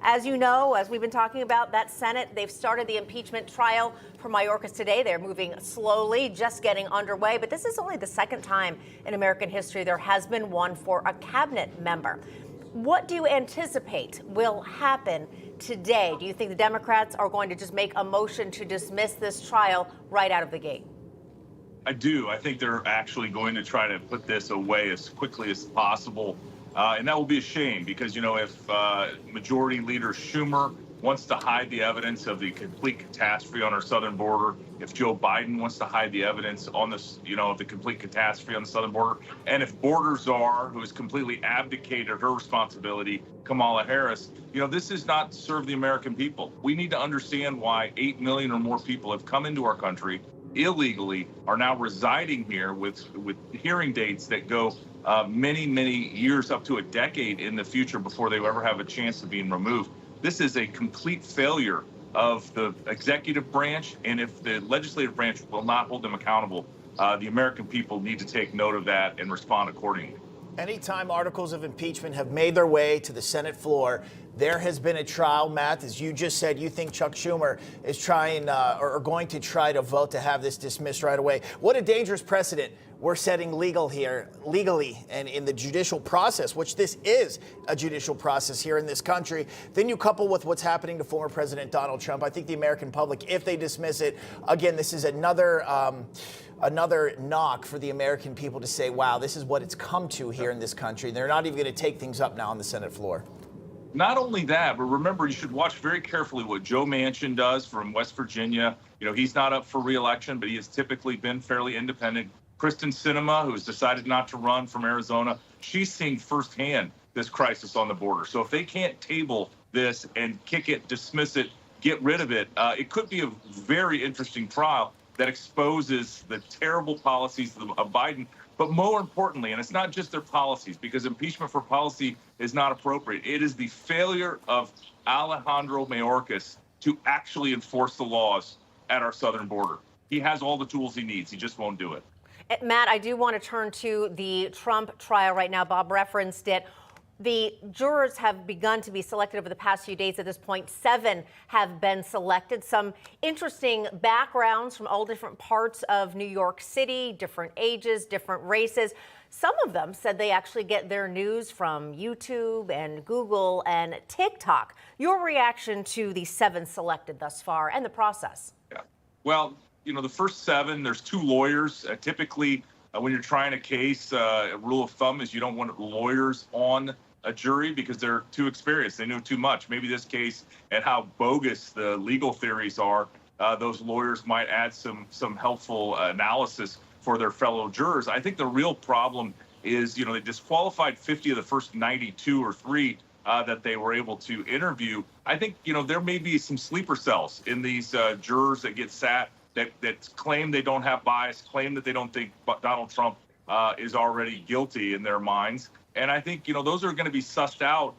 As you know, as we've been talking about, that Senate, they've started the impeachment trial for Mayorkas today. They're moving slowly, just getting underway. But this is only the second time in American history there has been one for a cabinet member. What do you anticipate will happen today? Do you think the Democrats are going to just make a motion to dismiss this trial right out of the gate? I do. I think they're actually going to try to put this away as quickly as possible. And that will be a shame because, you know, if Majority Leader Schumer wants to hide the evidence of the complete catastrophe on our southern border, if Joe Biden wants to hide the evidence on this, you know, of the complete catastrophe on the southern border, and if border czar, who has completely abdicated her responsibility, Kamala Harris, you know, this is not to serve the American people. We need to understand why 8 million or more people have come into our country illegally, are now residing here with hearing dates that go many, many years, up to a decade in the future before they ever have a chance of being removed. This is a complete failure of the executive branch, and if the legislative branch will not hold them accountable, the American people need to take note of that and respond accordingly. Anytime articles of impeachment have made their way to the Senate floor, there has been a trial. Matt, as you just said, you think Chuck Schumer is trying or going to try to vote to have this dismissed right away. What a dangerous precedent we're setting legally and in the judicial process, which this is a judicial process here in this country. Then you couple with what's happening to former President Donald Trump. I think the American public, if they dismiss it, again, this is another knock for the American people to say, wow, this is what it's come to here in this country. They're not even going to take things up now on the Senate floor. Not only that, but remember, you should watch very carefully what Joe Manchin does from West Virginia. You know, he's not up for re-election, but he has typically been fairly independent. Kristen Sinema, who has decided not to run, from Arizona, she's seeing firsthand this crisis on the border. So if they can't table this and kick it, dismiss it, get rid of it, it could be a very interesting trial that exposes the terrible policies of Biden. But more importantly, and it's not just their policies, because impeachment for policy is not appropriate. It is the failure of Alejandro Mayorkas to actually enforce the laws at our southern border. He has all the tools he needs. He just won't do it. Matt, I do want to turn to the Trump trial right now. Bob referenced it. The jurors have begun to be selected over the past few days. At this point, 7 have been selected. Some interesting backgrounds from all different parts of New York City, different ages, different races. Some of them said they actually get their news from YouTube and Google and TikTok. Your reaction to the 7 selected thus far and the process? Yeah. Well, you know, the first 7, there's 2 lawyers. Typically, when you're trying a case, a rule of thumb is you don't want lawyers on a jury because they're too experienced. They know too much. Maybe this case and how bogus the legal theories are, those lawyers might add some helpful analysis for their fellow jurors. I think the real problem is, you know, they disqualified 50 of the first 92 or 3 that they were able to interview. I think, you know, there may be some sleeper cells in these jurors that get sat that claim they don't have bias, claim that they don't think Donald Trump is already guilty in their minds. And I think, you know, those are going to be sussed out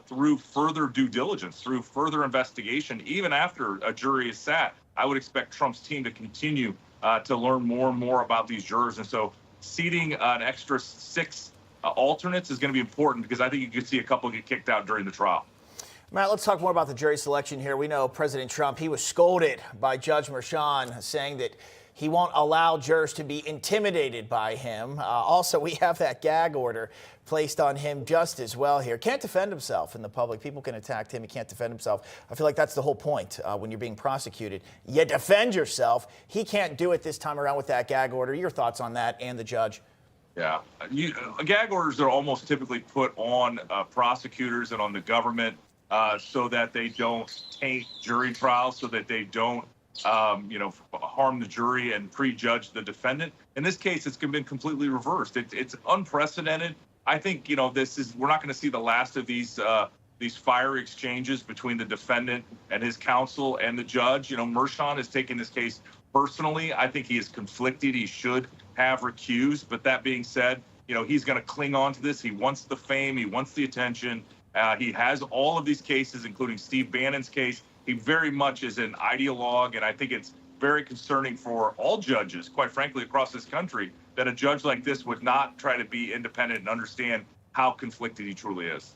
through further due diligence, through further investigation. Even after a jury is sat, I would expect Trump's team to continue to learn more and more about these jurors. And so seating an extra 6 alternates is going to be important because I think you could see a couple get kicked out during the trial. Matt, let's talk more about the jury selection here. We know President Trump, he was scolded by Judge Merchan, saying that he won't allow jurors to be intimidated by him. Also, we have that gag order placed on him just as well here. Can't defend himself in the public. People can attack him. He can't defend himself. I feel like that's the whole point when you're being prosecuted. You defend yourself. He can't do it this time around with that gag order. Your thoughts on that and the judge? Yeah. Gag orders are almost typically put on prosecutors and on the government so that they don't taint jury trials, so that they don't harm the jury and prejudge the defendant. In this case, it's been completely reversed. It's unprecedented. I think, you know, we're not going to see the last of these fiery exchanges between the defendant and his counsel and the judge. You know, Merchan has taken this case personally. I think he is conflicted. He should have recused. But that being said, you know, he's going to cling on to this. He wants the fame. He wants the attention. He has all of these cases, including Steve Bannon's case. He very much is an ideologue, and I think it's very concerning for all judges, quite frankly, across this country, that a judge like this would not try to be independent and understand how conflicted he truly is.